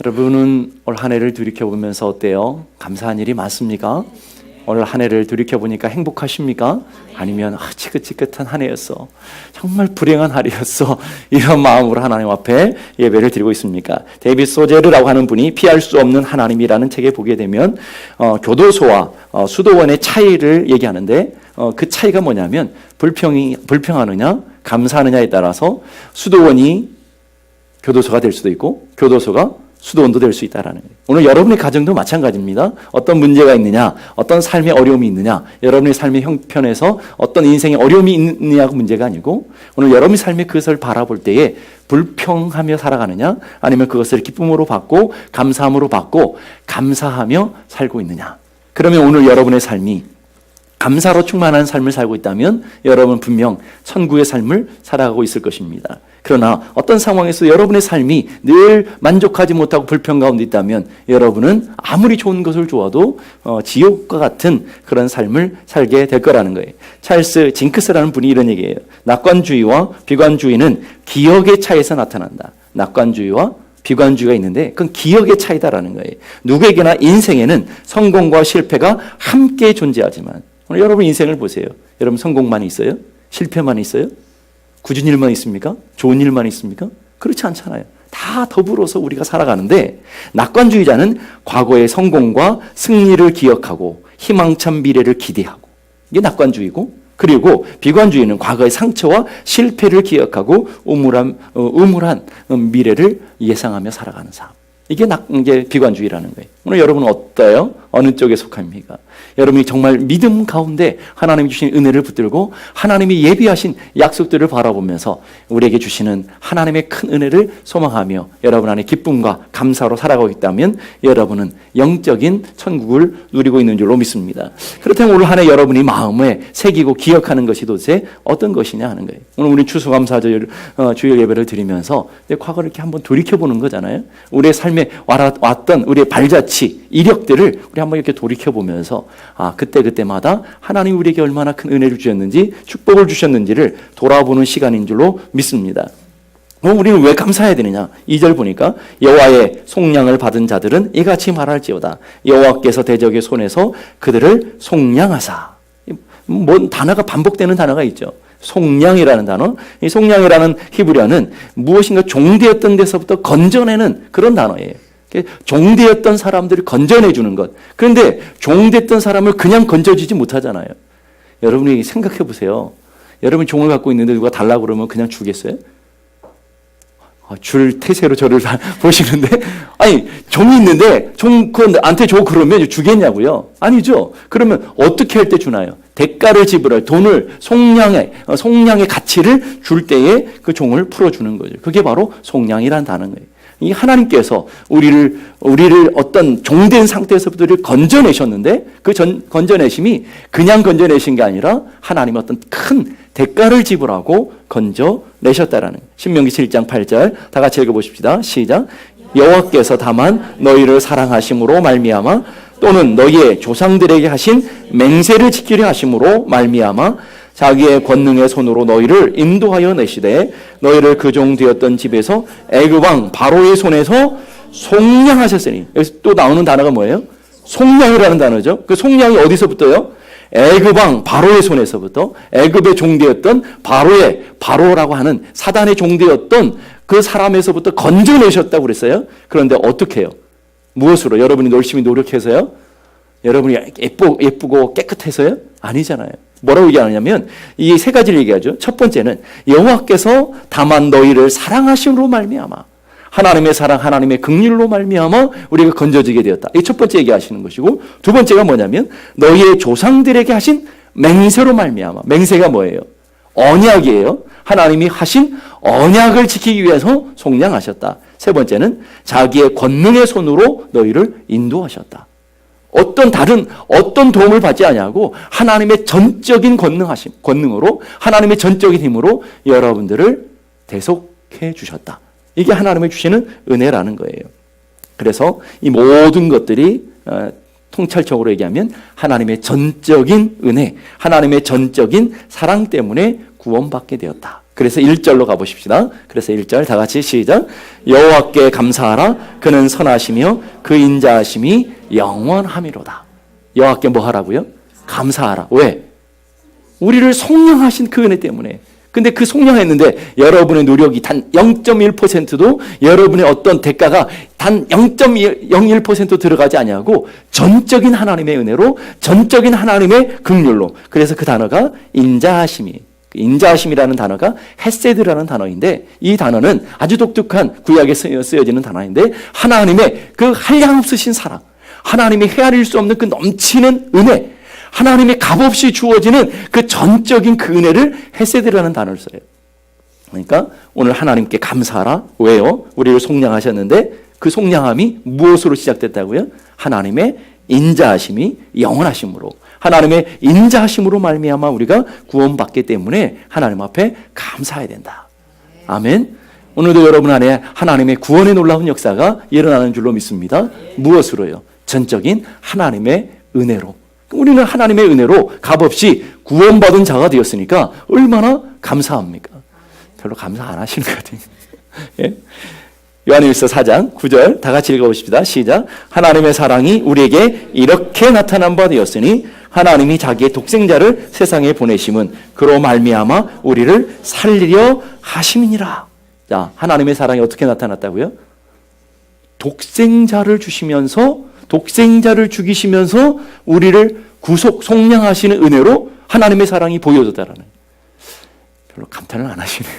여러분은 올 한 해를 돌이켜보면서 어때요? 감사한 일이 많습니까? 올 한 해를 돌이켜보니까 행복하십니까? 아니면 지긋지긋한 한 해였어, 정말 불행한 하루였어, 이런 마음으로 하나님 앞에 예배를 드리고 있습니까? 데이빗 소제르라고 하는 분이 피할 수 없는 하나님이라는 책에 보게 되면 교도소와 수도원의 차이를 얘기하는데, 그 차이가 뭐냐면 불평하느냐 감사하느냐에 따라서 수도원이 교도소가 될 수도 있고 교도소가 수도원도 될 수 있다라는 거예요. 오늘 여러분의 가정도 마찬가지입니다. 어떤 문제가 있느냐, 어떤 삶의 어려움이 있느냐, 여러분의 삶의 형편에서 어떤 인생의 어려움이 있느냐가 문제가 아니고, 오늘 여러분의 삶의 그것을 바라볼 때에 불평하며 살아가느냐, 아니면 그것을 기쁨으로 받고 감사함으로 받고 감사하며 살고 있느냐. 그러면 오늘 여러분의 삶이 감사로 충만한 삶을 살고 있다면 여러분 분명 천국의 삶을 살아가고 있을 것입니다. 그러나 어떤 상황에서 여러분의 삶이 늘 만족하지 못하고 불평 가운데 있다면 여러분은 아무리 좋은 것을 주어도 지옥과 같은 그런 삶을 살게 될 거라는 거예요. 찰스 징크스라는 분이 이런 얘기예요. 낙관주의와 비관주의는 기억의 차이에서 나타난다. 낙관주의와 비관주의가 있는데 그건 기억의 차이다라는 거예요. 누구에게나 인생에는 성공과 실패가 함께 존재하지만, 오늘 여러분 인생을 보세요. 여러분 성공만 있어요? 실패만 있어요? 굳은 일만 있습니까? 좋은 일만 있습니까? 그렇지 않잖아요. 다 더불어서 우리가 살아가는데, 낙관주의자는 과거의 성공과 승리를 기억하고 희망찬 미래를 기대하고, 이게 낙관주의고, 그리고 비관주의는 과거의 상처와 실패를 기억하고 음울한 미래를 예상하며 살아가는 삶. 이게 비관주의라는 거예요. 오늘 여러분은 어때요? 어느 쪽에 속합니까? 여러분이 정말 믿음 가운데 하나님이 주신 은혜를 붙들고 하나님이 예비하신 약속들을 바라보면서 우리에게 주시는 하나님의 큰 은혜를 소망하며 여러분 안에 기쁨과 감사로 살아가고 있다면 여러분은 영적인 천국을 누리고 있는 줄로 믿습니다. 그렇다면 오늘 한 해 여러분이 마음에 새기고 기억하는 것이 도대체 어떤 것이냐 하는 거예요. 오늘 우리 추수감사절 주일 예배를 드리면서 과거를 이렇게 한번 돌이켜보는 거잖아요. 우리의 삶에 왔던 우리의 발자취, 이력들을 우리 한번 이렇게 돌이켜보면서 그때마다 하나님이 우리에게 얼마나 큰 은혜를 주셨는지, 축복을 주셨는지를 돌아보는 시간인 줄로 믿습니다. 그럼 우리는 왜 감사해야 되느냐? 2절 보니까 여호와의 속량을 받은 자들은 이같이 말할지어다. 여호와께서 대적의 손에서 그들을 속량하사. 뭔 단어가 반복되는 단어가 있죠. 속량이라는 단어. 이 속량이라는 히브리어는 무엇인가 종되었던 데서부터 건져내는 그런 단어예요. 종되었던 사람들을 건져내 주는 것. 그런데 종됐던 사람을 그냥 건져주지 못하잖아요. 여러분이 생각해 보세요. 여러분이 종을 갖고 있는데 누가 달라고 그러면 그냥 주겠어요? 줄 태세로 저를 보시는데, 아니 종이 있는데 그한테 줘 그러면 주겠냐고요? 아니죠. 그러면 어떻게 할 때 주나요? 대가를 지불할 돈을 속량의 가치를 줄 때에 그 종을 풀어주는 거죠. 그게 바로 속량이라는 단어인 거예요. 이 하나님께서 우리를 어떤 종된 상태에서부터 우리를 건져내셨는데, 그 건져내심이 그냥 건져내신 게 아니라 하나님의 어떤 큰 대가를 지불하고 건져내셨다라는 거예요. 신명기 7장 8절 다 같이 읽어보십시다. 시작. 여호와께서 다만 너희를 사랑하심으로 말미암아 또는 너희의 조상들에게 하신 맹세를 지키려 하심으로 말미암아 자기의 권능의 손으로 너희를 인도하여 내시되 너희를 그 종 되었던 집에서 애굽 왕 바로의 손에서 속량하셨으니. 여기서 또 나오는 단어가 뭐예요? 속량이라는 단어죠. 그 속량이 어디서부터요? 애굽 왕 바로의 손에서부터, 애굽의 종되었던 바로라고 하는 사단의 종되었던 그 사람에서부터 건져내셨다고 그랬어요. 그런데 어떻게 해요? 무엇으로? 여러분이 열심히 노력해서요? 여러분이 예쁘고 깨끗해서요? 아니잖아요. 뭐라고 얘기하냐면 이 세 가지를 얘기하죠. 첫 번째는 여호와께서 다만 너희를 사랑하심으로 말미암아, 하나님의 사랑, 하나님의 긍휼로 말미암아 우리가 건져지게 되었다. 이 첫 번째 얘기하시는 것이고, 두 번째가 뭐냐면 너희의 조상들에게 하신 맹세로 말미암아. 맹세가 뭐예요? 언약이에요. 하나님이 하신 언약을 지키기 위해서 속량하셨다. 세 번째는 자기의 권능의 손으로 너희를 인도하셨다. 어떤 도움을 받지 아니하고 하나님의 전적인 권능으로, 하나님의 전적인 힘으로 여러분들을 대속해 주셨다. 이게 하나님이 주시는 은혜라는 거예요. 그래서 이 모든 것들이 통찰적으로 얘기하면 하나님의 전적인 은혜, 하나님의 전적인 사랑 때문에 구원받게 되었다. 그래서 1절로 가보십시다. 그래서 1절 다 같이 시작. 여호와께 감사하라. 그는 선하시며 그 인자하심이 영원함이로다. 여호와께 뭐 하라고요? 감사하라. 왜? 우리를 속량하신 그 은혜 때문에. 근데 그 속량했는데 여러분의 노력이 단 0.1%도 여러분의 어떤 대가가 단 0.01% 들어가지 아니하고 전적인 하나님의 은혜로, 전적인 하나님의 긍휼로. 그래서 그 단어가 인자하심이, 인자하심이라는 단어가 헤세드라는 단어인데, 이 단어는 아주 독특한 구약에 쓰여지는 단어인데, 하나님의 그 한량없으신 사랑, 하나님이 헤아릴 수 없는 그 넘치는 은혜, 하나님의 값없이 주어지는 그 전적인 그 은혜를 헤세드라는 단어를 써요. 그러니까 오늘 하나님께 감사하라. 왜요? 우리를 속량하셨는데 그 속량함이 무엇으로 시작됐다고요? 하나님의 인자하심이 영원하심으로, 하나님의 인자하심으로 말미암아 우리가 구원받기 때문에 하나님 앞에 감사해야 된다. 아멘. 오늘도 여러분 안에 하나님의 구원의 놀라운 역사가 일어나는 줄로 믿습니다. 무엇으로요? 전적인 하나님의 은혜로. 우리는 하나님의 은혜로 값없이 구원받은 자가 되었으니까 얼마나 감사합니까? 별로 감사 안 하시는 것 같아요. 예? 요한일서 4장 9절 다 같이 읽어보십시다. 시작. 하나님의 사랑이 우리에게 이렇게 나타난 바 되었으니 하나님이 자기의 독생자를 세상에 보내심은 그로 말미암아 우리를 살리려 하심이니라. 자, 하나님의 사랑이 어떻게 나타났다고요? 독생자를 주시면서, 독생자를 죽이시면서 우리를 구속, 속량하시는 은혜로 하나님의 사랑이 보여졌다라는. 별로 감탄을 안 하시네요.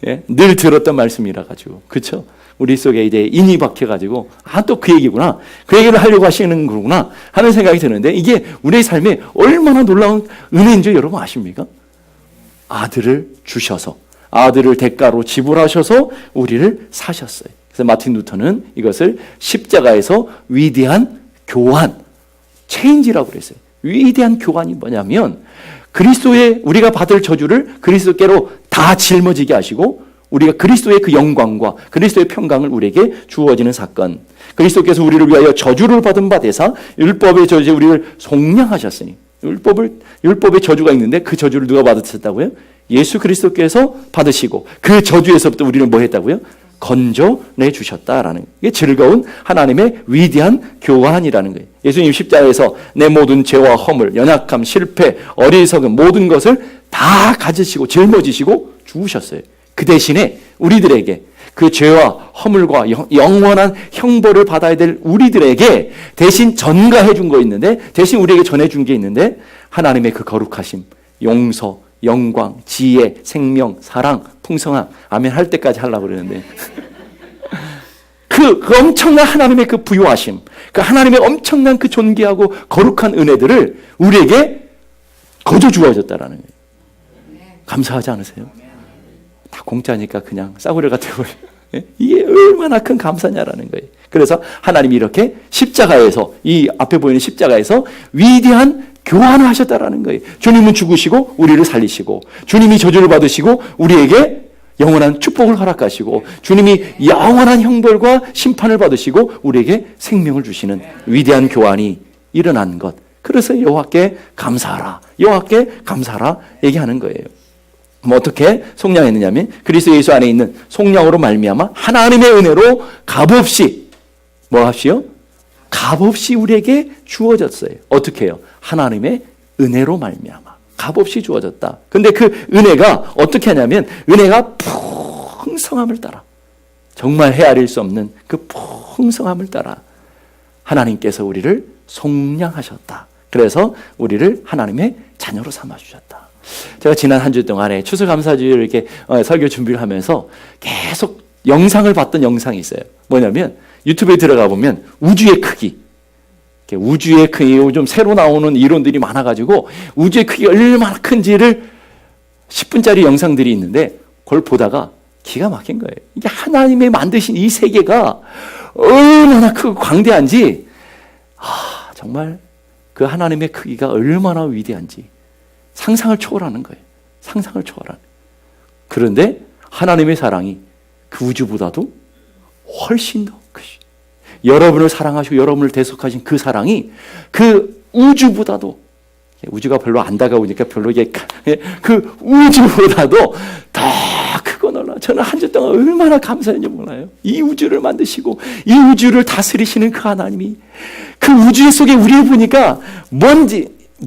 예? 늘 들었던 말씀이라 가지고, 그렇죠? 우리 속에 이제 인이 박혀가지고 또 그 얘기구나, 그 얘기를 하려고 하시는 거구나 하는 생각이 드는데, 이게 우리의 삶에 얼마나 놀라운 은혜인 줄 여러분 아십니까? 아들을 주셔서, 아들을 대가로 지불하셔서 우리를 사셨어요. 그래서 마틴 루터는 이것을 십자가에서 위대한 교환, 체인지라고 그랬어요. 위대한 교환이 뭐냐면 그리스도의 우리가 받을 저주를 그리스도께로 다 짊어지게 하시고 우리가 그리스도의 그 영광과 그리스도의 평강을 우리에게 주어지는 사건. 그리스도께서 우리를 위하여 저주를 받은 바 되사 율법의 저주에 우리를 속량하셨으니, 율법의 저주가 있는데 그 저주를 누가 받으셨다고요? 예수 그리스도께서 받으시고 그 저주에서부터 우리를 뭐 했다고요? 건져내 주셨다라는, 이게 즐거운 하나님의 위대한 교환이라는 거예요. 예수님 십자가에서 내 모든 죄와 허물, 연약함, 실패, 어리석음 모든 것을 다 가지시고 짊어지시고 죽으셨어요. 그 대신에 우리들에게 그 죄와 허물과 영원한 형벌을 받아야 될 우리들에게 대신 전가해 준 거 있는데, 대신 우리에게 전해 준 게 있는데, 하나님의 그 거룩하심, 용서, 영광, 지혜, 생명, 사랑, 풍성함, 아멘 할 때까지 하려고 그러는데 그 엄청난 하나님의 그 부요하심, 그 하나님의 엄청난 그 존귀하고 거룩한 은혜들을 우리에게 거저 주어졌다라는 거예요. 감사하지 않으세요? 다 공짜니까 그냥 싸구려 같아 보여요. 이게 얼마나 큰 감사냐라는 거예요. 그래서 하나님이 이렇게 십자가에서, 이 앞에 보이는 십자가에서 위대한 교환을 하셨다라는 거예요. 주님은 죽으시고 우리를 살리시고, 주님이 저주를 받으시고 우리에게 영원한 축복을 허락하시고, 주님이 영원한 형벌과 심판을 받으시고 우리에게 생명을 주시는 위대한 교환이 일어난 것. 그래서 여호와께 감사하라, 여호와께 감사하라 얘기하는 거예요. 뭐 어떻게 속량했느냐면 그리스도 예수 안에 있는 속량으로 말미암아 하나님의 은혜로 값없이, 뭐 합시요? 값없이 우리에게 주어졌어요. 어떻게 해요? 하나님의 은혜로 말미암아 값없이 주어졌다. 근데 그 은혜가 어떻게 하냐면, 은혜가 풍성함을 따라, 정말 헤아릴 수 없는 그 풍성함을 따라 하나님께서 우리를 속량하셨다. 그래서 우리를 하나님의 자녀로 삼아주셨다. 제가 지난 한 주 동안에 추수감사주일 이렇게 설교 준비를 하면서 계속 영상을 봤던 영상이 있어요. 뭐냐면 유튜브에 들어가 보면 우주의 크기, 우주의 크기, 요즘 새로 나오는 이론들이 많아가지고 우주의 크기가 얼마나 큰지를 10분짜리 영상들이 있는데 그걸 보다가 기가 막힌 거예요. 이게 하나님의 만드신 이 세계가 얼마나 크고 광대한지, 정말 그 하나님의 크기가 얼마나 위대한지 상상을 초월하는 거예요. 상상을 초월하는. 그런데 하나님의 사랑이 그 우주보다도 훨씬 더 크시. 여러분을 사랑하시고 여러분을 대속하신 그 사랑이 그 우주보다도, 우주가 별로 안 다가오니까 별로 이게 그 우주보다도 더 저는 한 주 동안 얼마나 감사했는지 몰라요. 이 우주를 만드시고 이 우주를 다스리시는 그 하나님이 그 우주 속에 우리를 보니까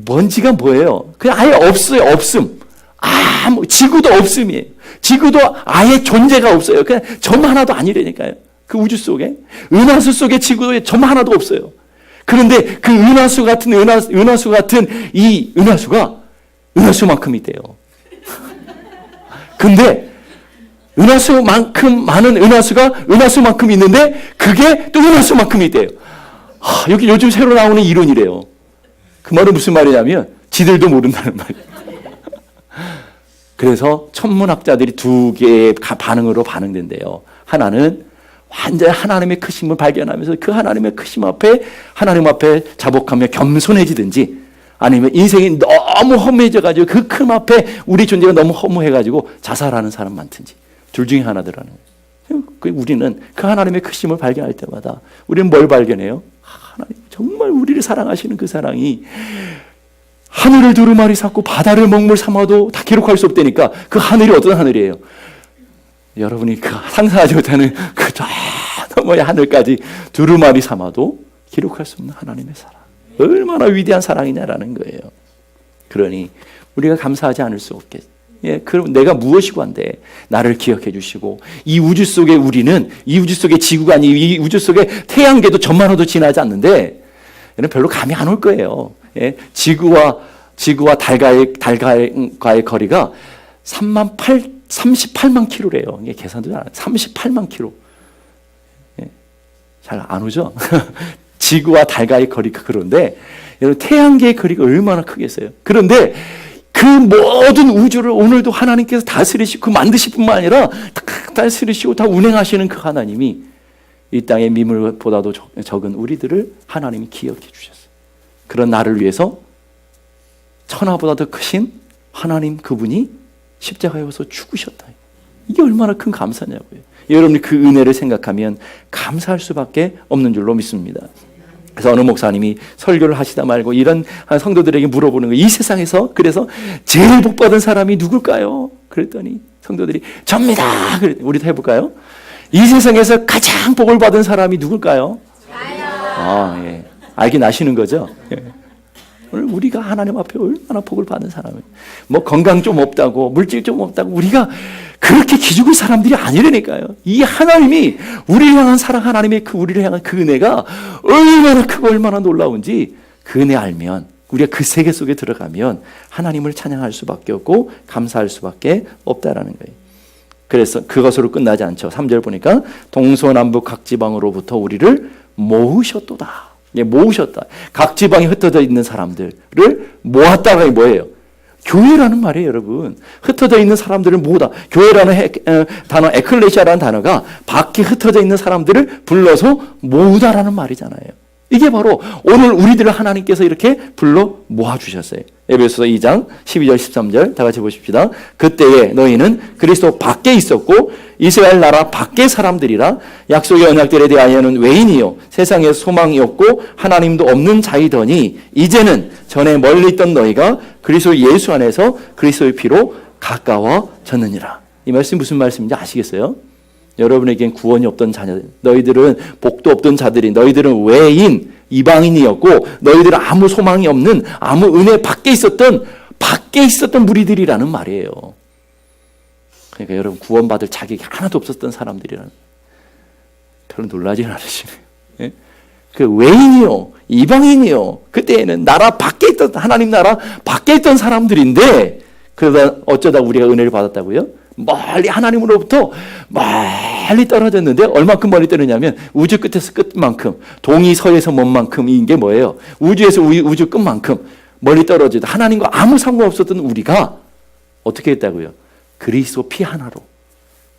먼지가 뭐예요? 그냥 아예 없어요. 없음. 지구도 없음이에요. 지구도 아예 존재가 없어요. 그냥 점 하나도 아니라니까요. 그 우주 속에 은하수 속에 지구에 점 하나도 없어요. 그런데 그 은하수 같은 이 은하수가 은하수만큼이 돼요. 근데 은하수만큼 많은 은하수가 은하수만큼 있는데 그게 또 은하수만큼이 돼요. 여기 요즘 새로 나오는 이론이래요. 그 말은 무슨 말이냐면 지들도 모른다는 말이에요. 그래서 천문학자들이 두 개의 반응으로 반응된대요. 하나는 완전히 하나님의 크심을 발견하면서 그 하나님의 크심 앞에 하나님 앞에 자복하며 겸손해지든지 아니면 인생이 너무 허무해져가지고 그 큰 앞에 우리 존재가 너무 허무해가지고 자살하는 사람 많든지 둘 중에 하나더라는 거예요. 우리는 그 하나님의 크심을 발견할 때마다 우리는 뭘 발견해요? 하나님 정말 우리를 사랑하시는 그 사랑이 하늘을 두루마리 삼고 바다를 먹물 삼아도 다 기록할 수 없다니까. 그 하늘이 어떤 하늘이에요? 여러분이 그 상상하지 못하는 그 저 너머의 하늘까지 두루마리 삼아도 기록할 수 없는 하나님의 사랑. 얼마나 위대한 사랑이냐라는 거예요. 그러니 우리가 감사하지 않을 수 없겠. 그럼 내가 무엇이고 한데 나를 기억해 주시고 이 우주 속에 우리는 이 우주 속에 지구가 아니 이 우주 속에 태양계도 점만호도 지나지 않는데 얘는 별로 감이 안 올 거예요. 지구와 달과의 거리가 38만 킬로래요. 이게 계산도 안 38만 킬로. 잘 안 오죠? 지구와 달과의 거리가 그런데 여러분 태양계의 거리가 얼마나 크겠어요? 그런데 그 모든 우주를 오늘도 하나님께서 다스리시고 만드실 뿐만 아니라 다 다스리시고 다 운행하시는 그 하나님이 이 땅의 미물보다도 적은 우리들을 하나님이 기억해 주셨어요. 그런 나를 위해서 천하보다 더 크신 하나님 그분이 십자가에 와서 죽으셨다. 이게 얼마나 큰 감사냐고요. 여러분이 그 은혜를 생각하면 감사할 수밖에 없는 줄로 믿습니다. 그래서 어느 목사님이 설교를 하시다 말고 이런 성도들에게 물어보는 거예요. 이 세상에서 그래서 제일 복 받은 사람이 누굴까요? 그랬더니 성도들이 접니다. 우리도 해볼까요? 이 세상에서 가장 복을 받은 사람이 누굴까요? 저요. 예. 알긴 아시는 거죠? 예. 오늘 우리가 하나님 앞에 얼마나 복을 받는 사람이에요. 뭐 건강 좀 없다고 물질 좀 없다고 우리가 그렇게 기죽을 사람들이 아니라니까요. 이 하나님이 우리를 향한 사랑 하나님의 우리를 향한 그 은혜가 얼마나 크고 얼마나 놀라운지 그 은혜 알면 우리가 그 세계 속에 들어가면 하나님을 찬양할 수밖에 없고 감사할 수밖에 없다라는 거예요. 그래서 그것으로 끝나지 않죠. 3절 보니까 동서남북 각 지방으로부터 우리를 모으셨도다. 모으셨다. 각 지방에 흩어져 있는 사람들을 모았다가 뭐예요? 교회라는 말이에요, 여러분. 흩어져 있는 사람들을 모으다. 교회라는 단어, 에클레시아라는 단어가 밖에 흩어져 있는 사람들을 불러서 모으다라는 말이잖아요. 이게 바로 오늘 우리들을 하나님께서 이렇게 불러 모아주셨어요. 에베소서 2장 12절 13절 다 같이 보십시다. 그때에 너희는 그리스도 밖에 있었고 이스라엘 나라 밖의 사람들이라 약속의 언약들에 대하여는 외인이요 세상에 소망이 없고 하나님도 없는 자이더니 이제는 전에 멀리 있던 너희가 그리스도 예수 안에서 그리스도의 피로 가까워졌느니라. 이 말씀이 무슨 말씀인지 아시겠어요? 여러분에겐 구원이 없던 자녀들, 너희들은 복도 없던 자들이, 너희들은 외인, 이방인이었고 너희들은 아무 소망이 없는 아무 은혜 밖에 있었던 무리들이라는 말이에요. 그러니까 여러분 구원받을 자격이 하나도 없었던 사람들이라는, 별로 놀라지 않으시네요. 예? 그 외인이요, 이방인이요, 그때에는 나라 밖에 있던, 하나님 나라 밖에 있던 사람들인데 그러다 어쩌다 우리가 은혜를 받았다고요? 멀리 하나님으로부터 멀리 떨어졌는데 얼마큼 멀리 떨어졌냐면 우주 끝에서 끝만큼, 동이 서에서 먼 만큼, 이게 뭐예요? 우주에서 우주 끝만큼 멀리 떨어져도 하나님과 아무 상관없었던 우리가 어떻게 했다고요? 그리스도 피 하나로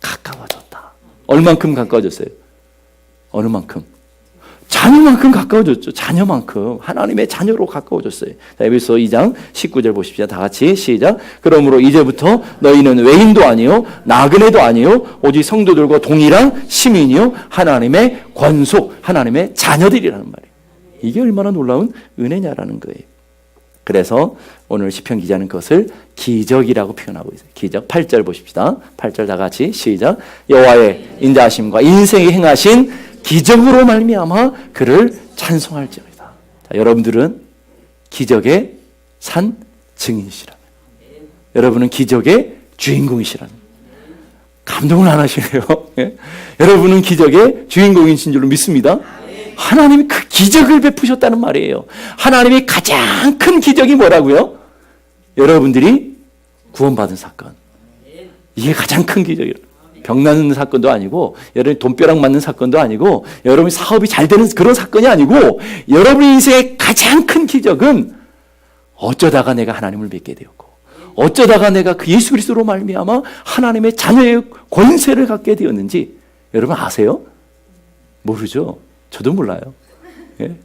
가까워졌다. 얼만큼 가까워졌어요? 어느 만큼? 자녀만큼 가까워졌죠. 자녀만큼 하나님의 자녀로 가까워졌어요. 자, 에베소 2장 19절 보십시오. 다 같이 시작. 그러므로 이제부터 너희는 외인도 아니요 나그네도 아니요 오직 성도들과 동일한 시민이요 하나님의 권속, 하나님의 자녀들이라는 말이에요. 이게 얼마나 놀라운 은혜냐라는 거예요. 그래서 오늘 시편 기자는 그것을 기적이라고 표현하고 있어요. 기적. 8절 보십시다. 8절 다 같이 시작. 여호와의 인자하심과 인생에 행하신 기적으로 말미암아 그를 찬송할지어다. 자, 여러분들은 기적의 산 증인이시라면, 여러분은 기적의 주인공이시라면, 감동을 안 하시네요. 예? 여러분은 기적의 주인공이신 줄로 믿습니다. 하나님이 그 기적을 베푸셨다는 말이에요. 하나님의 가장 큰 기적이 뭐라고요? 여러분들이 구원받은 사건. 이게 가장 큰 기적이에요. 병 나는 사건도 아니고, 여러분이 돈벼락 맞는 사건도 아니고, 여러분이 사업이 잘 되는 그런 사건이 아니고, 여러분의 인생의 가장 큰 기적은 어쩌다가 내가 하나님을 믿게 되었고, 어쩌다가 내가 그 예수 그리스도로 말미암아 하나님의 자녀의 권세를 갖게 되었는지 여러분 아세요? 모르죠. 저도 몰라요. 예?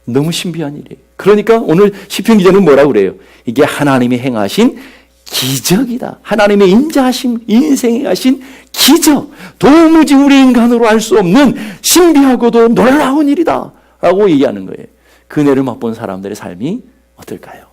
너무 신비한 일이에요. 그러니까 오늘 시편 기자는 뭐라고 그래요? 이게 하나님이 행하신 기적이다. 하나님의 인자하심, 인생에 하신 기적. 도무지 우리 인간으로 알 수 없는 신비하고도 놀라운 일이다. 라고 얘기하는 거예요. 그 은혜를 맛본 사람들의 삶이 어떨까요?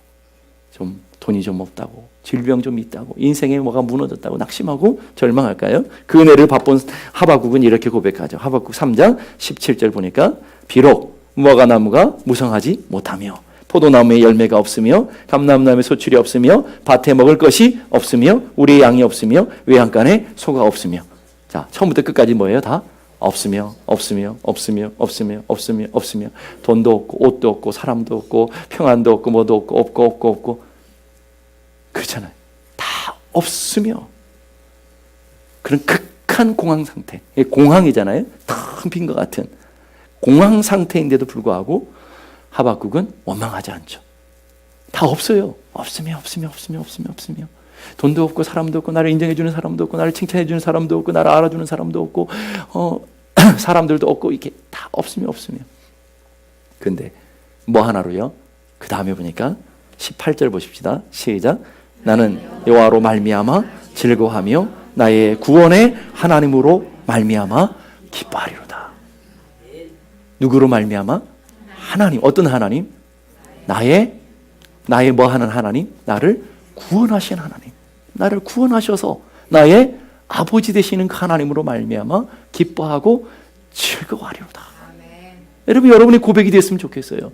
좀 돈이 좀 없다고, 질병 좀 있다고, 인생에 뭐가 무너졌다고 낙심하고 절망할까요? 그 은혜를 맛본 하박국은 이렇게 고백하죠. 하박국 3장 17절 보니까 비록 무화과나무가 무성하지 못하며 포도나무에 열매가 없으며 감람나무에 소출이 없으며 밭에 먹을 것이 없으며 우리의 양이 없으며 외양간에 소가 없으며. 자, 처음부터 끝까지 뭐예요? 다 없으며 돈도 없고 옷도 없고 사람도 없고 평안도 없고 뭐도 없고 그렇잖아요. 다 없으며 그런 극한 공황 상태. 공황이잖아요. 텅 빈 것 같은 공황 상태인데도 불구하고 하박국은 원망하지 않죠. 다 없어요. 없으며 돈도 없고 사람도 없고 나를 인정해주는 사람도 없고 나를 칭찬해주는 사람도 없고 나를 알아주는 사람도 없고 사람들도 없고 이게 다 없으며 근데 뭐 하나로요? 그 다음에 보니까 18절 보십시다. 시작. 나는 여호와로 말미암아 즐거워하며 나의 구원의 하나님으로 말미암아 기뻐하리로다. 누구로 말미암아? 하나님. 어떤 하나님? 나의 뭐 하는 하나님? 나를 구원하신 하나님. 나를 구원하셔서 나의 아버지 되시는 그 하나님으로 말미암아 기뻐하고 즐거워하리로다. 여러분, 여러분의 고백이 됐으면 좋겠어요.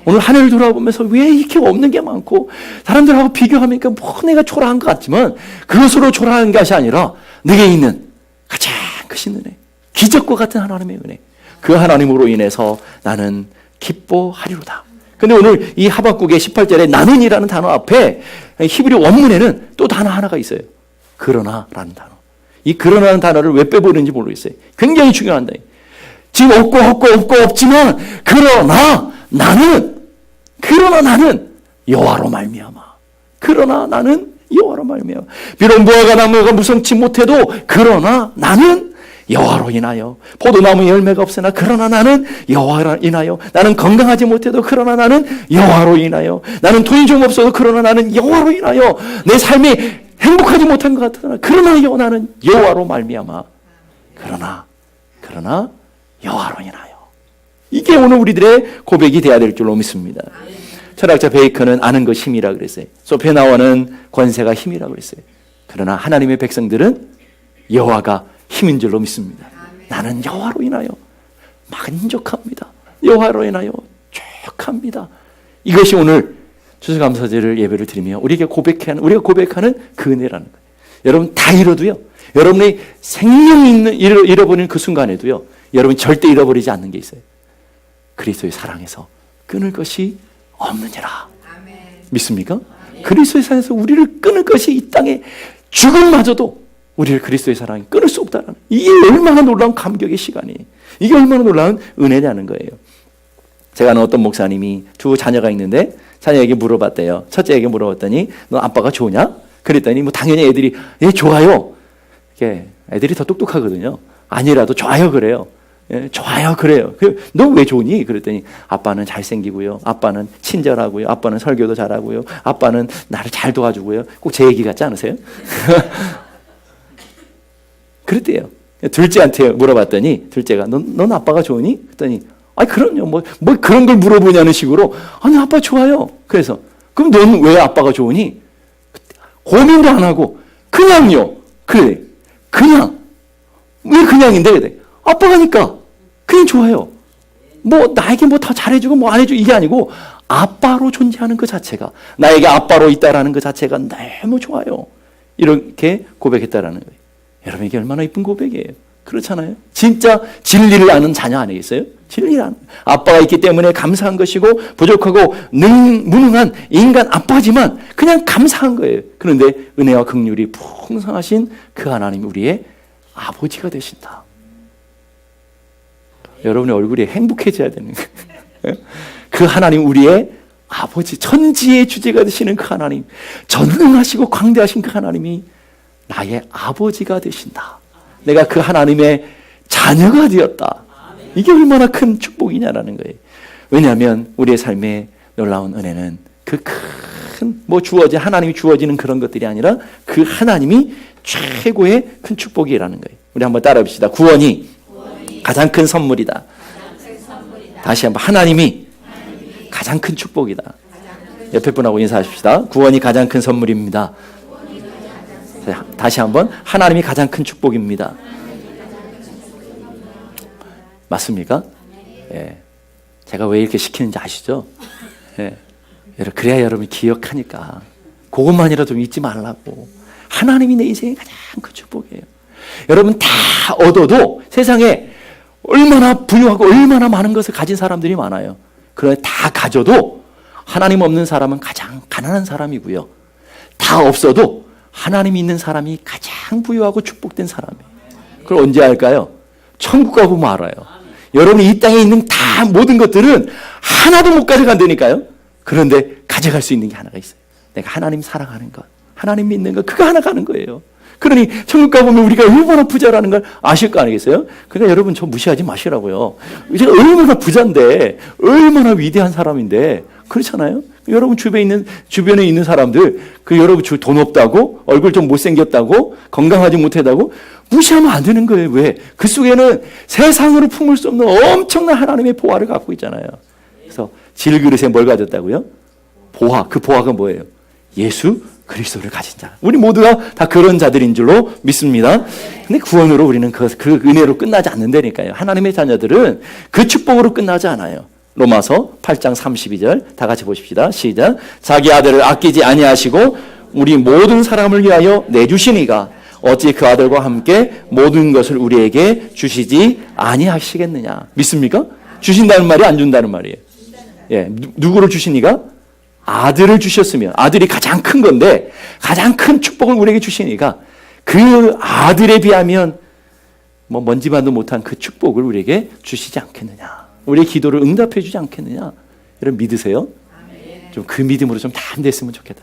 오늘 한 해를 돌아보면서 왜 이렇게 없는 게 많고 사람들하고 비교하니까 뭐 내가 초라한 것 같지만 그것으로 초라한 것이 아니라 내게 있는 가장 크신 은혜, 기적과 같은 하나님의 은혜, 그 하나님으로 인해서 나는 기뻐하리로다. 근데 오늘 이 하박국의 18절에 나는이라는 단어 앞에 히브리 원문에는 또 단어 하나가 있어요. 그러나라는 단어. 이 그러나라는 단어를 왜 빼버리는지 모르겠어요. 굉장히 중요한 단어. 지금 없고 없지만 그러나 나는 여호와로 말미암아. 그러나 나는 여호와로 말미암아. 비록 무화과나무가 무성치 못해도 그러나 나는 여호와로 인하여. 포도나무 열매가 없으나 그러나 나는 여호와로 인하여. 나는 건강하지 못해도 그러나 나는 여호와로 인하여. 나는 돈이 좀 없어도 그러나 나는 여호와로 인하여. 내 삶이 행복하지 못한 것 같으나 그러나 나는 여호와로 말미암아. 그러나 여호와로 인하여. 이게 오늘 우리들의 고백이 돼야 될 줄로 믿습니다. 철학자 베이컨은 아는 것 힘이라고 그랬어요. 소페나워는 권세가 힘이라고 그랬어요. 그러나 하나님의 백성들은 여호와가 힘인 줄로 믿습니다. 나는 여호와로 인하여 만족합니다. 여호와로 인하여 족합니다. 이것이 오늘 추수감사절 예배를 드리며 우리가 고백하는 그 은혜라는 거예요. 여러분 다 잃어도요. 여러분의 생명이 잃어버리는 그 순간에도요. 여러분 절대 잃어버리지 않는 게 있어요. 그리스도의 사랑에서 끊을 것이 없느니라. 믿습니까? 그리스도의 사랑에서 우리를 끊을 것이 이 땅에 죽음마저도 우리를 그리스도의 사랑이 끊을 수 없다는, 이게 얼마나 놀라운 감격의 시간이에요. 이게 얼마나 놀라운 은혜냐는 거예요. 제가 아는 어떤 목사님이 두 자녀가 있는데 자녀에게 물어봤대요. 첫째에게 물어봤더니 너 아빠가 좋으냐? 그랬더니 뭐 당연히 애들이 예 좋아요. 이게 애들이 더 똑똑하거든요. 아니라도 좋아요 그래요. 예, 좋아요 그래요. 너 왜 좋니? 그랬더니 아빠는 잘생기고요. 아빠는 친절하고요. 아빠는 설교도 잘하고요. 아빠는 나를 잘 도와주고요. 꼭 제 얘기 같지 않으세요? 그랬대요. 둘째한테 물어봤더니 둘째가 넌 아빠가 좋으니? 그랬더니 그럼요. 뭐 그런 걸 물어보냐는 식으로 아니 아빠 좋아요. 그래서 그럼 넌 왜 아빠가 좋으니? 고민도 안 하고 그냥요. 그래. 그냥. 왜 그냥인데? 그래. 아빠가니까 그냥 좋아요. 뭐 나에게 뭐 더 잘해주고 뭐 안 해주고 이게 아니고 아빠로 존재하는 그 자체가, 나에게 아빠로 있다라는 그 자체가 너무 좋아요. 이렇게 고백했다라는 거예요. 여러분에게 얼마나 이쁜 고백이에요. 그렇잖아요. 진짜 진리를 아는 자녀 아니겠어요? 진리를 아는, 아빠가 있기 때문에 감사한 것이고 부족하고 무능한 인간 아빠지만 그냥 감사한 거예요. 그런데 은혜와 긍휼이 풍성하신 그 하나님이 우리의 아버지가 되신다. 여러분의 얼굴이 행복해져야 되는 거예요. 그 하나님, 우리의 아버지, 천지의 주제가 되시는 그 하나님, 전능하시고 광대하신 그 하나님이 나의 아버지가 되신다. 내가 그 하나님의 자녀가 되었다. 이게 얼마나 큰 축복이냐라는 거예요. 왜냐하면 우리의 삶에 놀라운 은혜는 그 큰 하나님이 주어지는 그런 것들이 아니라 그 하나님이 최고의 큰 축복이라는 거예요. 우리 한번 따라해 봅시다. 구원이 가장 큰 선물이다. 다시 한번, 하나님이 가장 큰 축복이다. 옆에 분하고 인사하십시다. 구원이 가장 큰 선물입니다. 다시 한번, 하나님이 가장 큰 축복입니다. 맞습니까? 예. 제가 왜 이렇게 시키는지 아시죠? 예. 그래야 여러분이 기억하니까. 그것만이라도 좀 잊지 말라고. 하나님이 내 인생의 가장 큰 축복이에요. 여러분 다 얻어도 세상에 얼마나 부유하고 얼마나 많은 것을 가진 사람들이 많아요. 그러나 다 가져도 하나님 없는 사람은 가장 가난한 사람이고요. 다 없어도 하나님이 있는 사람이 가장 부유하고 축복된 사람이에요. 그걸 언제 알까요? 천국 가보면 알아요. 여러분이 이 땅에 있는 다 모든 것들은 하나도 못 가져간다니까요. 그런데 가져갈 수 있는 게 하나가 있어요. 내가 하나님 사랑하는 것, 하나님 믿는 것, 그거 하나 가는 거예요. 그러니 천국 가보면 우리가 얼마나 부자라는 걸 아실 거 아니겠어요? 그러니까 여러분 저 무시하지 마시라고요. 제가 얼마나 부자인데, 얼마나 위대한 사람인데, 그렇잖아요? 여러분 주변에 있는 사람들, 여러분 돈 없다고, 얼굴 좀 못생겼다고, 건강하지 못하다고 무시하면 안 되는 거예요. 왜? 그 속에는 세상으로 품을 수 없는 엄청난 하나님의 보화를 갖고 있잖아요. 그래서 질그릇에 뭘 가졌다고요? 보화. 그 보화가 뭐예요? 예수 그리스도를 가진 자. 우리 모두가 다 그런 자들인 줄로 믿습니다. 근데 구원으로 우리는 그 은혜로 끝나지 않는다니까요. 하나님의 자녀들은 그 축복으로 끝나지 않아요. 로마서 8장 32절 다 같이 보십시다. 시작. 자기 아들을 아끼지 아니하시고 우리 모든 사람을 위하여 내주시니가 어찌 그 아들과 함께 모든 것을 우리에게 주시지 아니하시겠느냐. 믿습니까? 주신다는 말이 안 준다는 말이에요. 예, 누구를 주시니가? 아들을 주셨으면, 아들이 가장 큰 건데 가장 큰 축복을 우리에게 주시니까 그 아들에 비하면 먼지만도 못한 그 축복을 우리에게 주시지 않겠느냐. 우리의 기도를 응답해 주지 않겠느냐. 여러분 믿으세요? 좀 그 믿음으로 좀 담대했으면 좋겠다.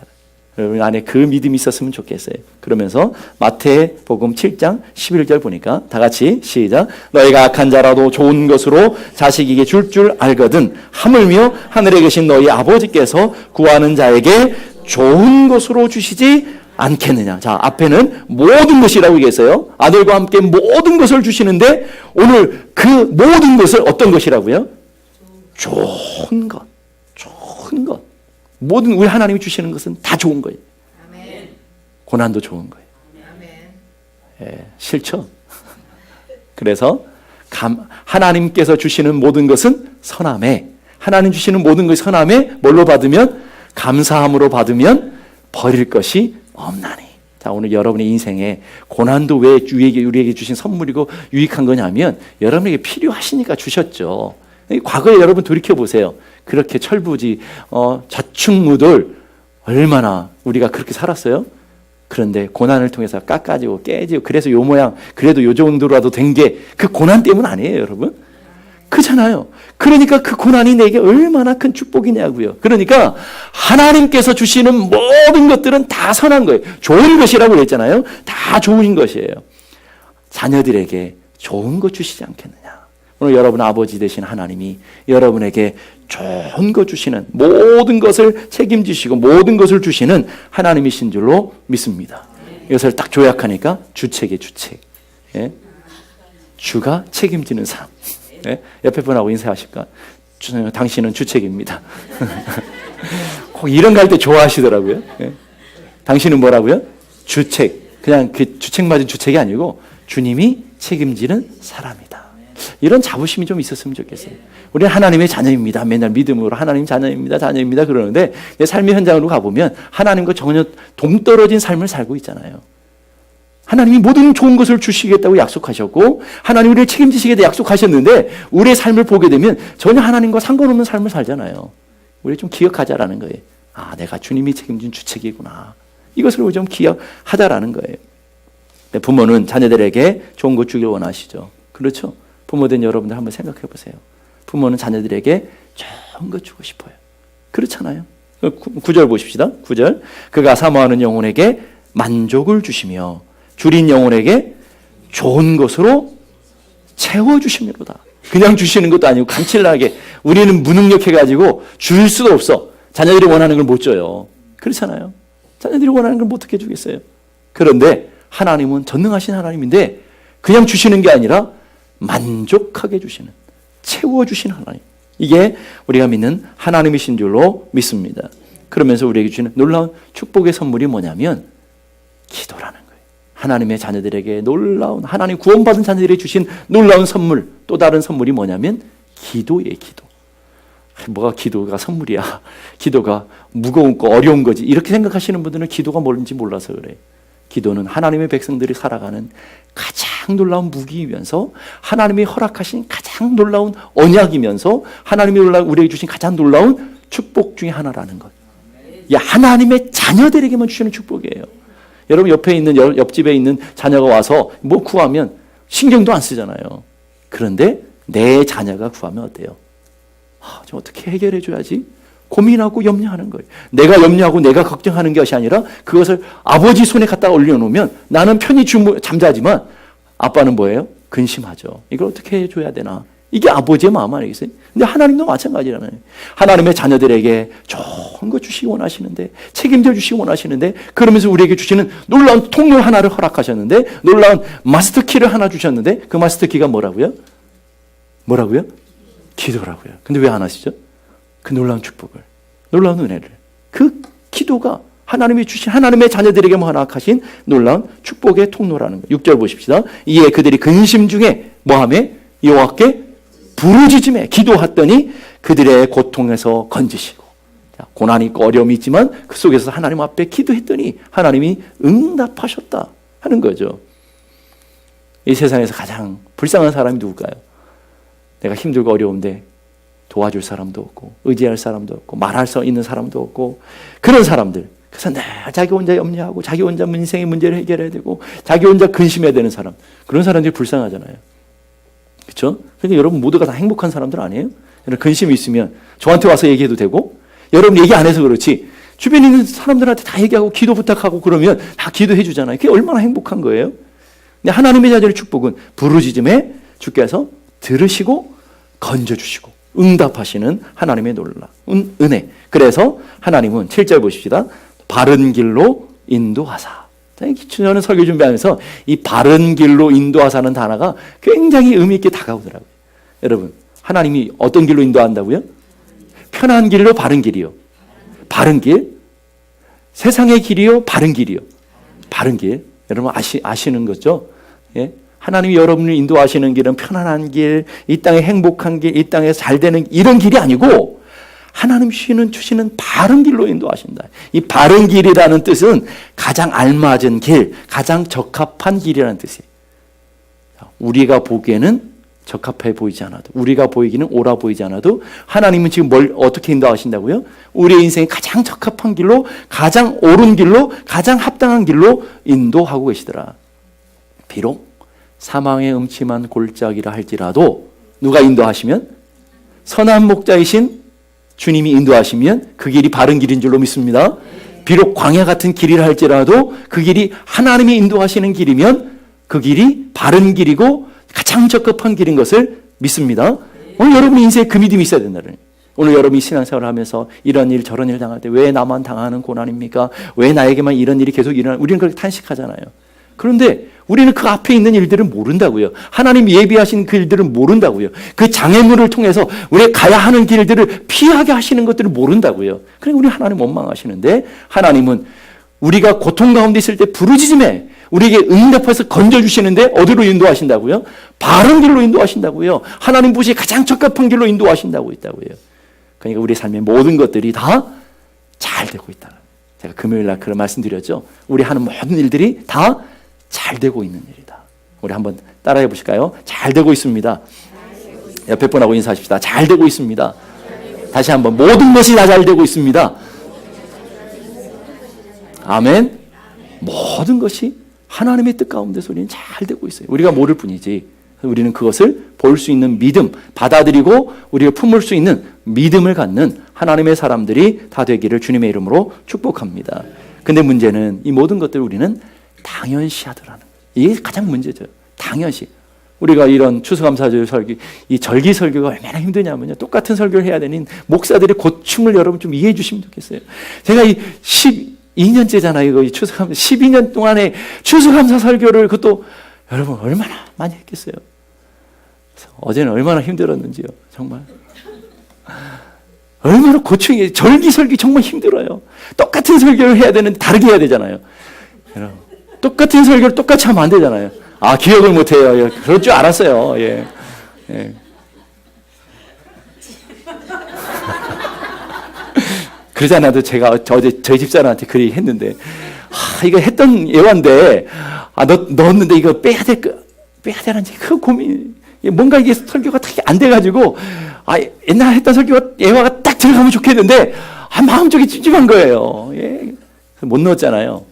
여러분 안에 그 믿음이 있었으면 좋겠어요. 그러면서 마태복음 7장 11절 보니까 다 같이 시작. 너희가 악한 자라도 좋은 것으로 자식에게 줄 알거든 하물며 하늘에 계신 너희 아버지께서 구하는 자에게 좋은 것으로 주시지 않겠느냐. 자, 앞에는 모든 것이라고 얘기했어요. 아들과 함께 모든 것을 주시는데 오늘 그 모든 것을 어떤 것이라고요? 좋은 것. 좋은 것. 모든 우리 하나님이 주시는 것은 다 좋은 거예요. 아멘. 고난도 좋은 거예요. 아멘. 예, 싫죠? 그래서 하나님께서 주시는 모든 것은 선함에, 하나님 주시는 모든 것이 선함에 뭘로 받으면? 감사함으로 받으면 버릴 것이 없나니. 자, 오늘 여러분의 인생에 고난도 왜 우리에게 주신 선물이고 유익한 거냐면 여러분에게 필요하시니까 주셨죠. 과거에 여러분 돌이켜보세요. 그렇게 철부지 자충무돌 얼마나 우리가 그렇게 살았어요? 그런데 고난을 통해서 깎아지고 깨지고 그래서 요 모양 그래도 요 정도라도 된 게 그 고난 때문 아니에요, 여러분? 그렇잖아요. 그러니까 그 고난이 내게 얼마나 큰 축복이냐고요. 그러니까 하나님께서 주시는 모든 것들은 다 선한 거예요. 좋은 것이라고 그랬잖아요. 다 좋은 것이에요. 자녀들에게 좋은 것 주시지 않겠느냐. 오늘 여러분 아버지 되신 하나님이 여러분에게 좋은 것 주시는, 모든 것을 책임지시고 모든 것을 주시는 하나님이신 줄로 믿습니다. 이것을 딱 조약하니까 주책이에요, 주책. 예? 주가 책임지는 사람. 예? 옆에 분하고 인사하실까? 당신은 주책입니다. 꼭 이런 거 할 때 좋아하시더라고요. 예. 당신은 뭐라고요? 주책. 그냥 그 주책 맞은 주책이 아니고 주님이 책임지는 사람이다. 이런 자부심이 좀 있었으면 좋겠어요. 우리는 하나님의 자녀입니다. 맨날 믿음으로 하나님 자녀입니다. 자녀입니다. 그러는데 내 삶의 현장으로 가보면 하나님과 전혀 동떨어진 삶을 살고 있잖아요. 하나님이 모든 좋은 것을 주시겠다고 약속하셨고 하나님 우리를 책임지시겠다고 약속하셨는데 우리의 삶을 보게 되면 전혀 하나님과 상관없는 삶을 살잖아요. 우리 좀 기억하자라는 거예요. 아, 내가 주님이 책임진 주책이구나. 이것을 우리 좀 기억하자라는 거예요. 부모는 자녀들에게 좋은 것 주길 원하시죠. 그렇죠? 부모된 여러분들 한번 생각해 보세요. 부모는 자녀들에게 좋은 것 주고 싶어요. 그렇잖아요. 9절 보십시다. 9절. 그가 사모하는 영혼에게 만족을 주시며 줄인 영혼에게 좋은 것으로 채워주심이로다. 그냥 주시는 것도 아니고 간칠나게 우리는 무능력해가지고 줄 수도 없어. 자녀들이 원하는 걸 못 줘요. 그렇잖아요. 자녀들이 원하는 걸 못 어떻게 주겠어요. 그런데 하나님은 전능하신 하나님인데 그냥 주시는 게 아니라 만족하게 주시는, 채워주시는 하나님. 이게 우리가 믿는 하나님이신 줄로 믿습니다. 그러면서 우리에게 주시는 놀라운 축복의 선물이 뭐냐면 기도라는 거예요. 하나님의 자녀들에게 놀라운, 하나님 구원받은 자녀들에게 주신 놀라운 선물, 또 다른 선물이 뭐냐면 기도예요. 기도. 뭐가 기도가 선물이야. 기도가 무거운 거 어려운 거지. 이렇게 생각하시는 분들은 기도가 뭔지 몰라서 그래요. 기도는 하나님의 백성들이 살아가는 가장 놀라운 무기이면서 하나님이 허락하신 가장 놀라운 언약이면서 하나님이 우리에게 주신 가장 놀라운 축복 중에 하나라는 것. 하나님의 자녀들에게만 주시는 축복이에요. 여러분 옆에 있는 옆집에 있는 자녀가 와서 뭐 구하면 신경도 안 쓰잖아요. 그런데 내 자녀가 구하면 어때요? 좀 어떻게 해결해 줘야지? 고민하고 염려하는 거예요. 내가 염려하고 내가 걱정하는 것이 아니라 그것을 아버지 손에 갖다 올려놓으면 나는 편히 잠자지만 아빠는 뭐예요? 근심하죠. 이걸 어떻게 해줘야 되나? 이게 아버지의 마음 아니겠어요? 근데 하나님도 마찬가지잖아요. 하나님의 자녀들에게 좋은 거 주시기 원하시는데, 책임져 주시기 원하시는데, 그러면서 우리에게 주시는 놀라운 통로 하나를 허락하셨는데, 놀라운 마스터키를 하나 주셨는데, 그 마스터키가 뭐라고요? 뭐라고요? 기도라고요. 근데 왜 안 하시죠? 그 놀라운 축복을, 놀라운 은혜를, 그 기도가 하나님이 주신 하나님의 자녀들에게만 허락하신 놀라운 축복의 통로라는 거예요. 6절 보십시다. 이에 그들이 근심 중에 뭐하며 여호와께 부르짖음에 기도했더니 그들의 고통에서 건지시고, 고난이 있고 어려움이 있지만 그 속에서 하나님 앞에 기도했더니 하나님이 응답하셨다 하는 거죠. 이 세상에서 가장 불쌍한 사람이 누굴까요? 내가 힘들고 어려운데 도와줄 사람도 없고 의지할 사람도 없고 말할 수 있는 사람도 없고 그런 사람들, 그래서 늘 자기 혼자 염려하고 자기 혼자 인생의 문제를 해결해야 되고 자기 혼자 근심해야 되는 사람, 그런 사람들이 불쌍하잖아요. 그렇죠? 그러니까 여러분 모두가 다 행복한 사람들 아니에요? 여러분 근심이 있으면 저한테 와서 얘기해도 되고, 여러분 얘기 안 해서 그렇지 주변에 있는 사람들한테 다 얘기하고 기도 부탁하고 그러면 다 기도해 주잖아요. 그게 얼마나 행복한 거예요. 근데 하나님의 자녀의 축복은 부르짖음에 주께서 들으시고 건져주시고 응답하시는 하나님의 놀라운 은혜. 그래서 하나님은 7절 보십시다. 바른 길로 인도하사. 저는 설교 준비하면서 이 바른 길로 인도하사는 단어가 굉장히 의미 있게 다가오더라고요. 여러분, 하나님이 어떤 길로 인도한다고요? 편한 길로 바른 길이요. 바른 길? 세상의 길이요? 바른 길이요? 바른 길. 여러분 아시는 거죠? 예? 하나님이 여러분을 인도하시는 길은 편안한 길, 이 땅에 행복한 길, 이 땅에 잘 되는 이런 길이 아니고 하나님 주시는 바른 길로 인도하신다. 이 바른 길이라는 뜻은 가장 알맞은 길, 가장 적합한 길이라는 뜻이에요. 우리가 보기에는 적합해 보이지 않아도, 우리가 보이기는 옳아 보이지 않아도 하나님은 지금 뭘 어떻게 인도하신다고요? 우리의 인생에 가장 적합한 길로, 가장 옳은 길로, 가장 합당한 길로 인도하고 계시더라. 비록 사망의 음침한 골짜기라 할지라도 누가 인도하시면? 선한 목자이신 주님이 인도하시면 그 길이 바른 길인 줄로 믿습니다. 비록 광야 같은 길이라 할지라도 그 길이 하나님이 인도하시는 길이면 그 길이 바른 길이고 가장 적합한 길인 것을 믿습니다. 오늘 여러분 인생에 그 믿음이 있어야 된다는. 오늘 여러분이 신앙생활을 하면서 이런 일 저런 일 당할 때 왜 나만 당하는 고난입니까? 왜 나에게만 이런 일이 계속 일어나? 우리는 그렇게 탄식하잖아요. 그런데 우리는 그 앞에 있는 일들을 모른다고요. 하나님 예비하신 그 일들을 모른다고요. 그 장애물을 통해서 우리가 가야 하는 길들을 피하게 하시는 것들을 모른다고요. 그러니까 우리 하나님 원망하시는데, 하나님은 우리가 고통 가운데 있을 때 부르짖음에 우리에게 응답해서 건져주시는데 어디로 인도하신다고요? 바른 길로 인도하신다고요. 하나님 보시기에 가장 적합한 길로 인도하신다고 있다고요. 그러니까 우리 삶의 모든 것들이 다 잘 되고 있다. 제가 금요일 날 그런 말씀 드렸죠. 우리 하는 모든 일들이 다 잘 되고 있는 일이다. 우리 한번 따라해 보실까요? 잘 되고 있습니다. 옆에 분하고 인사하십시다. 잘 되고 있습니다. 다시 한번, 모든 것이 다 잘 되고 있습니다. 아멘. 모든 것이 하나님의 뜻 가운데서 우리는 잘 되고 있어요. 우리가 모를 뿐이지 우리는 그것을 볼 수 있는 믿음, 받아들이고 우리가 품을 수 있는 믿음을 갖는 하나님의 사람들이 다 되기를 주님의 이름으로 축복합니다. 근데 문제는 이 모든 것들을 우리는 당연시하더라는 거예요. 이게 가장 문제죠. 당연시. 우리가 이런 추수감사절 설교, 이 절기 설교가 얼마나 힘드냐면요. 똑같은 설교를 해야 되는 목사들의 고충을 여러분 좀 이해해 주시면 좋겠어요. 제가 이 12년째잖아요. 이거 추수감사 12년 동안에 추수감사 설교를 그것도 여러분 얼마나 많이 했겠어요. 어제는 얼마나 힘들었는지요. 정말. 얼마나 고충이, 절기 설교 정말 힘들어요. 똑같은 설교를 해야 되는데 다르게 해야 되잖아요. 여러분, 똑같은 설교를 똑같이 하면 안 되잖아요. 아, 기억을 못해요. 예, 그럴 줄 알았어요. 예. 예. 그러지 않아도 제가 어제 저희 집사람한테 그 얘기 했는데, 이거 했던 예화인데, 넣었는데 이거 빼야 되는지 그 고민, 뭔가 이게 설교가 딱 안 돼가지고, 옛날 했던 설교가, 예화가 딱 들어가면 좋겠는데, 마음속에 찜찜한 거예요. 예. 못 넣었잖아요.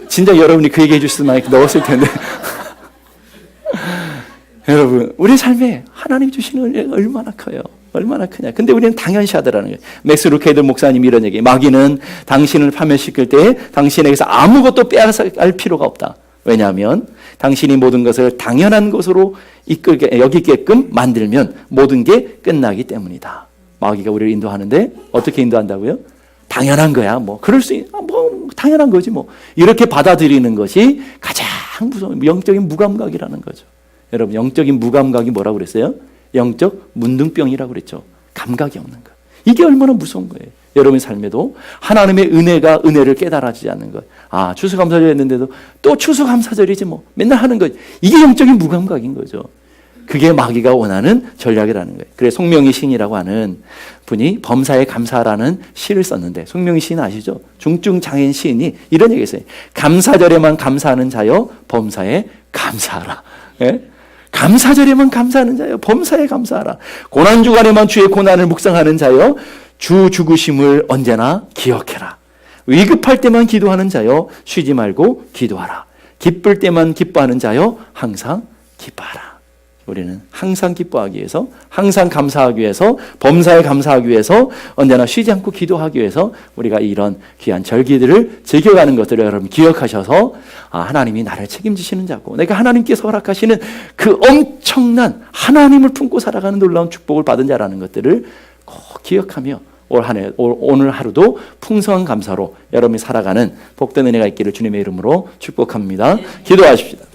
진작 여러분이 그 얘기 해주셨으면 넣었을 텐데. 여러분, 우리 삶에 하나님 주시는 은혜가 얼마나 커요. 얼마나 크냐. 근데 우리는 당연시하더라는 거예요. 맥스 루케이들 목사님 이런 얘기. 마귀는 당신을 파멸시킬 때 당신에게서 아무것도 빼앗을 필요가 없다. 왜냐하면 당신이 모든 것을 당연한 것으로 여기게끔 만들면 모든 게 끝나기 때문이다. 마귀가 우리를 인도하는데 어떻게 인도한다고요? 당연한 거야. 당연한 거지 뭐. 이렇게 받아들이는 것이 가장 무서운 영적인 무감각이라는 거죠. 여러분, 영적인 무감각이 뭐라고 그랬어요? 영적 문둥병이라고 그랬죠. 감각이 없는 것. 이게 얼마나 무서운 거예요. 여러분의 삶에도 하나님의 은혜가 은혜를 깨달아지지 않는 것. 추수감사절 했는데도 또 추수감사절이지 뭐. 맨날 하는 것. 이게 영적인 무감각인 거죠. 그게 마귀가 원하는 전략이라는 거예요. 그래서 송명희 시인이라고 하는 분이 범사에 감사라는 시를 썼는데, 송명희 시인 아시죠? 중증장애인 시인이 이런 얘기했어요. 감사절에만 감사하는 자여 범사에 감사하라. 예? 감사절에만 감사하는 자여 범사에 감사하라. 고난주간에만 주의 고난을 묵상하는 자여 주 죽으심을 언제나 기억해라. 위급할 때만 기도하는 자여 쉬지 말고 기도하라. 기쁠 때만 기뻐하는 자여 항상 기뻐하라. 우리는 항상 기뻐하기 위해서, 항상 감사하기 위해서, 범사에 감사하기 위해서, 언제나 쉬지 않고 기도하기 위해서 우리가 이런 귀한 절기들을 즐겨가는 것들을 여러분 기억하셔서, 하나님이 나를 책임지시는 자고 내가 하나님께서 허락하시는 그 엄청난 하나님을 품고 살아가는 놀라운 축복을 받은 자라는 것들을 꼭 기억하며 오늘 하루도 풍성한 감사로 여러분이 살아가는 복된 은혜가 있기를 주님의 이름으로 축복합니다. 기도하십시다.